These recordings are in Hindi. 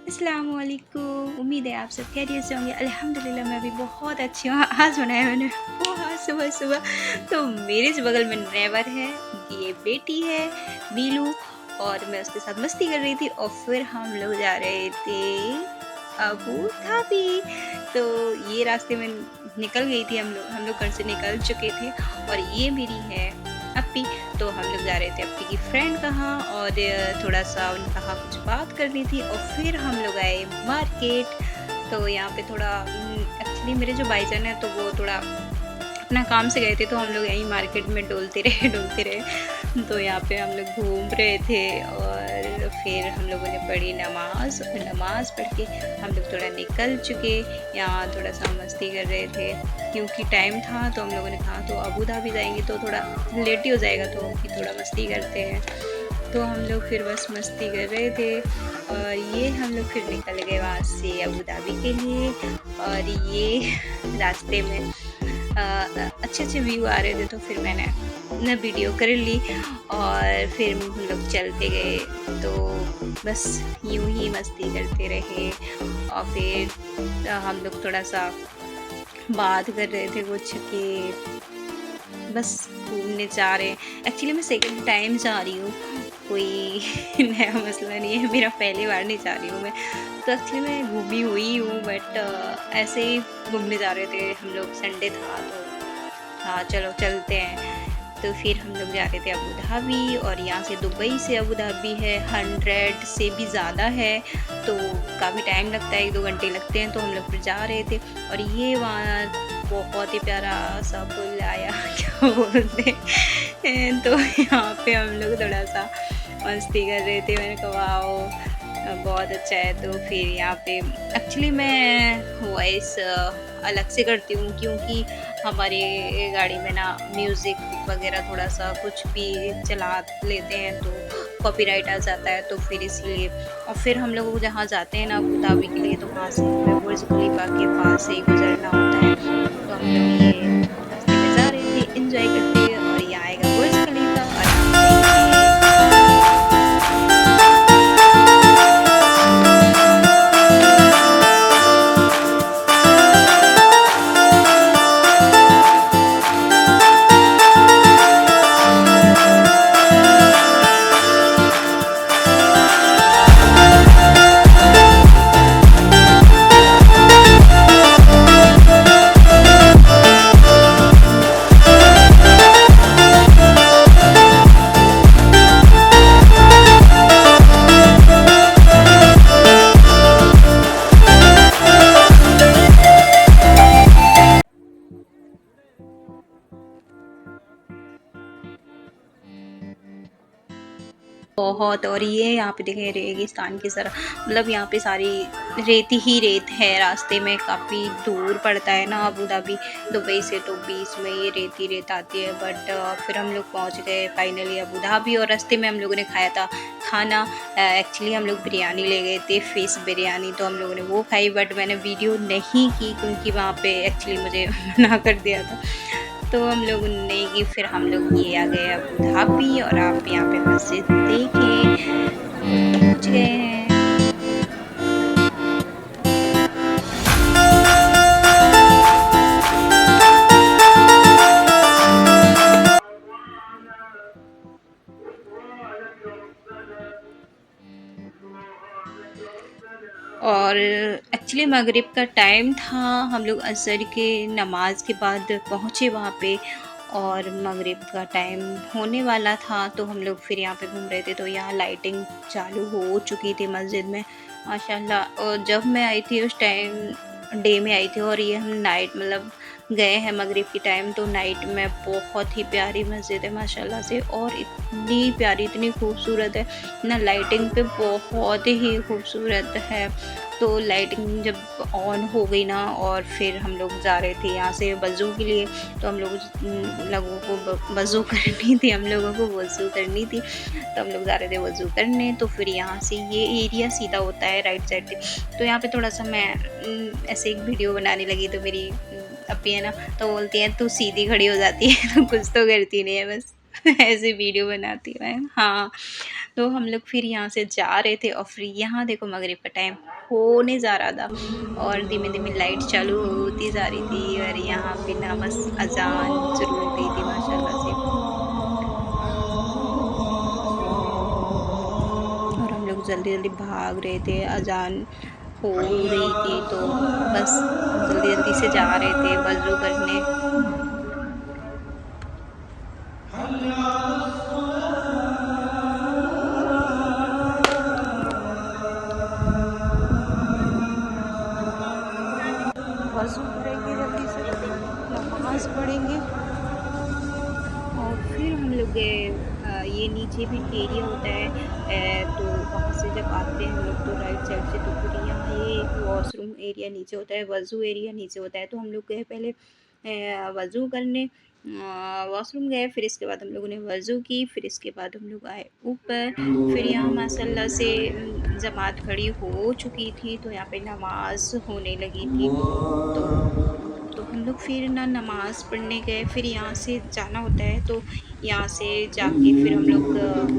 अस्सलाम वालेकुम। उम्मीद है आप सब खैरियत से होंगे। अल्हम्दुलिल्लाह मैं भी बहुत अच्छी हूँ। आज बनाया मैंने पोहा सुबह-सुबह। तो मेरे जो बगल में नेवर है, ये बेटी है नीलू, और मैं उसके साथ मस्ती कर रही थी और फिर हम लोग जा रहे थे अबू धाबी। तो ये रास्ते में निकल गई थी, हम लोग घर से निकल चुके थे और ये मेरी है अप्पी। तो हम लोग जा रहे थे अप्पी की फ्रेंड कहाँ, और थोड़ा-सा उनके कहाँ कुछ बात करनी थी और फिर हम लोग आए मार्केट। तो यहाँ पे थोड़ा एक्चुअली मेरे जो भाईजान हैं तो वो थोड़ा अपना काम से गए थे, तो हम लोग यहीं मार्केट में डोलते रहे डोलते रहे। तो यहाँ पे हम लोग घूम रहे थे और फिर हम लोगों ने पढ़ी नमाज़, और नमाज़ पढ़ के हम लोग थोड़ा निकल चुके। यहाँ थोड़ा-सा मस्ती कर रहे थे क्योंकि टाइम था, तो हम लोगों ने कहा तो अबू धाबी जाएँगे तो थोड़ा लेट ही हो जाएगा, तो कि थोड़ा मस्ती करते हैं। तो हम लोग फिर बस मस्ती कर रहे थे और ये हम लोग फिर निकल गए वहाँ से अबू धाबी के लिए। और ये रास्ते में अच्छे-अच्छे व्यू आ रहे थे, तो फिर मैंने ना वीडियो कर ली और फिर हम लोग चलते गए। तो बस यूँ ही मस्ती करते रहे और फिर हम लोग थोड़ा-सा बात कर रहे थे कुछ कि बस घूमने जा रहे हैं। एक्चुअली मैं सेकंड टाइम जा रही हूँ, कोई नया मसला नहीं है, मेरा पहली बार नहीं जा रही हूँ मैं। तो एक्चुअली मैं घूमी हुई हूँ, बट ऐसे ही घूमने जा रहे थे हम लोग, संडे था तो हाँ चलो चलते हैं। तो फिर हम लोग जा रहे थे अबू धाबी, और यहाँ से दुबई से अबू धाबी है 100 से भी ज़्यादा है, तो काफ़ी टाइम लगता है, 1-2 घंटे लगते हैं। तो हम लोग फिर जा रहे थे और ये वहाँ बहुत ही प्यारा सा पुल आया क्या बोलते हैं, तो यहाँ पे हम लोग थोड़ा-सा मस्ती कर रहे थे। मैंने कहा वाओ! बहुत अच्छा है। तो फिर यहाँ पे एक्चुअली मैं वॉइस अलग से करती हूँ क्योंकि हमारी गाड़ी में ना म्यूज़िक वगैरह थोड़ा-सा कुछ भी चला लेते हैं तो कॉपीराइट आ जाता है, तो फिर इसलिए। और फिर हम लोग जहाँ जाते हैं ना अबू धाबी के लिए, तो वहाँ से हमें बुर्ज खलीफा के पास से ही गुज़रना होता है। तो हम लोग ये रास्ते में जा रहे थे एन्जॉय करते, और ये आएगा बुर्ज खलीफा और आप बहुत। और ये यहाँ पे देखें रेगिस्तान की तरह, मतलब यहाँ पे सारी रेत ही रेत है। रास्ते में काफ़ी दूर पड़ता है ना अबू धाबी दुबई से, तो बीच में ये रेत ही रेत आती है। बट फिर हम लोग पहुँच गए फाइनली अबू धाबी, और रास्ते में हम लोगों ने खाया था खाना। एक्चुअली हम लोग बिरयानी ले गए थे, फ़िश बिरयानी, तो हम लोगों ने वो खाई, बट मैंने वीडियो नहीं की क्योंकि वहाँ पे एक्चुअली मुझे मना कर दिया था, तो हम लोग ने की। फिर हम लोग ये आ गए अबू धाबी, और आप यहाँ पे मस्जिद देखें, हम लोग पहुँच गए हैं। और एक्चुअली मगरिब का टाइम था, हम लोग असर के नमाज के बाद पहुँचे वहाँ पे, और मगरिब का टाइम होने वाला था, तो हम लोग फिर यहाँ पे घूम रहे थे। तो यहाँ लाइटिंग चालू हो चुकी थी मस्जिद में माशाल्लाह। और जब मैं आई थी उस टाइम डे में आई थी, और ये हम नाइट मतलब गए हैं मगरिब की टाइम, तो नाइट में बहुत ही प्यारी मस्जिद है माशाल्लाह से, और इतनी प्यारी इतनी खूबसूरत है ना, लाइटिंग पे बहुत ही खूबसूरत है। तो लाइटिंग जब ऑन हो गई ना, और फिर हम लोग जा रहे थे यहाँ से वज़ू के लिए, तो हम लोगों को वज़ू करनी थी, हम लोगों को वज़ू करनी थी, तो हम लोग जा रहे थे वज़ू करने। तो फिर यहाँ से ये एरिया सीधा होता है राइट साइड से। तो यहाँ पे थोड़ा सा मैं ऐसे एक वीडियो बनाने लगी, तो मेरी अप्पी है ना, तो बोलती हैं तू सीधी खड़ी हो जाती है तो कुछ तो करती नहीं है, बस ऐसे वीडियो बनाती है। हाँ, तो हम लोग फिर यहाँ से जा रहे थे और फिर यहाँ देखो मगरिब का टाइम होने जा रहा था और धीमे-धीमे लाइट चालू होती जा रही थी और यहाँ पे ना बस अज़ान शुरू हो गई थी माशाल्लाह से। और हम लोग जल्दी-जल्दी भाग रहे थे, अज़ान हो रही थी तो बस जल्दी-जल्दी से जा रहे थे वज़ू करने। वज़ू करेंगे जल्दी से, नमाज़ पढ़ेंगे और फिर हम लोग गए ये नीचे भी एरिया होता है तो वहाँ से जब आते हैं हम लोग तो राइट साइड से तो फिर यहाँ ये वॉशरूम एरिया नीचे होता है, वज़ू एरिया नीचे होता है। तो हम लोग गए पहले वज़ू करने वॉशरूम गए, फिर इसके बाद हम लोगों ने वज़ू की, फिर इसके बाद हम लोग आए ऊपर। फिर यहाँ माशाल्लाह से जमात खड़ी हो चुकी थी तो यहाँ पे नमाज़ होने लगी थी। तो हम लोग फिर ना नमाज़ पढ़ने गए, फिर यहाँ से जाना होता है तो यहाँ से जाके फिर हम लोग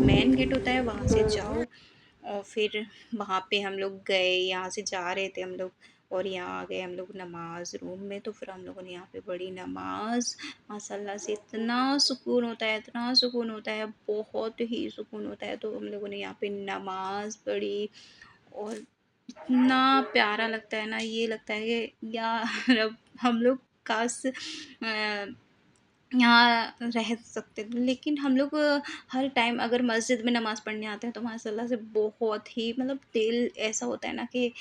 मेन गेट होता है वहाँ से जाओ और फिर वहाँ पे हम लोग गए, यहाँ से जा रहे थे हम लोग और यहाँ आ गए हम लोग नमाज़ रूम में। तो फिर हम लोगों ने यहाँ पे पढ़ी नमाज़ माशाल्लाह से। इतना सुकून होता है, इतना सुकून होता है, बहुत ही सुकून होता है। तो हम लोगों ने यहाँ पे नमाज़ पढ़ी और इतना प्यारा लगता है ना, ये लगता है कि या रब हम लोग काश यहाँ रह सकते थे। लेकिन हम लोग हर टाइम अगर मस्जिद में नमाज़ पढ़ने आते हैं तो माशाल्लाह से बहुत ही मतलब दिल ऐसा होता है ना कि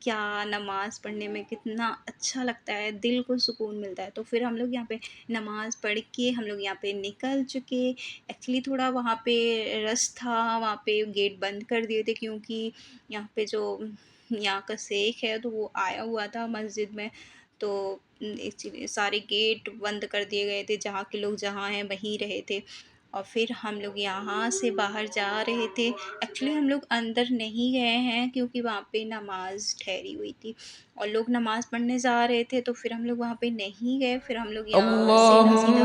क्या नमाज़ पढ़ने में कितना अच्छा लगता है, दिल को सुकून मिलता है। तो फिर हम लोग यहाँ पे नमाज़ पढ़ के हम लोग यहाँ पे निकल चुके। एक्चुअली थोड़ा वहाँ पे रश था, वहाँ पे गेट बंद कर दिए थे क्योंकि यहाँ पे जो यहाँ का शेख है तो वो आया हुआ था मस्जिद में। तो इसीलिए सारे गेट बंद कर दिए गए थे, जहाँ के लोग जहाँ हैं वहीं रहे थे। और फिर हम लोग यहाँ से बाहर जा रहे थे। एक्चुअली हम लोग अंदर नहीं गए हैं क्योंकि वहाँ पे नमाज़ ठहरी हुई थी और लोग नमाज़ पढ़ने जा रहे थे तो फिर हम लोग वहाँ पे नहीं गए। फिर हम लोग यहाँ से ना सीधा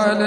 सब ये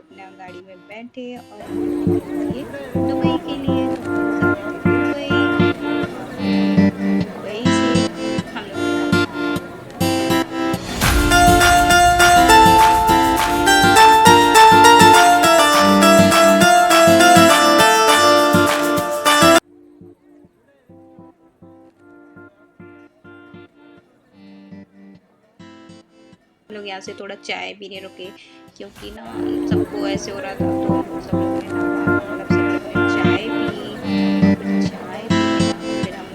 अपना गाड़ी में बैठे और हम लोग निकल लिए दुबई के लिए। तो हम लोग जा रहे थे दुबई और दुबई से हम लोग यहाँ पे हम लोग यहाँ से थोड़ा चाय पीने रुके क्योंकि ना सबको ऐसे हो रहा था तो हम लोग सब लोगों ने ना मतलब सब लोगों ने चाय पी और फिर चाय पी के ना तो फिर हम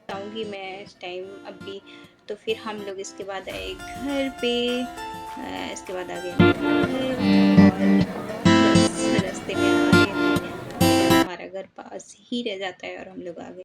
जाऊँगी मैं इस टाइम अभी। तो फिर हम लोग इसके बाद आए घर पे इसके बाद आ गए हम लोग घर और बस रास्ते में आ रहे थे फिर हमारा घर पास ही रह जाता है और हम लोग आ गए।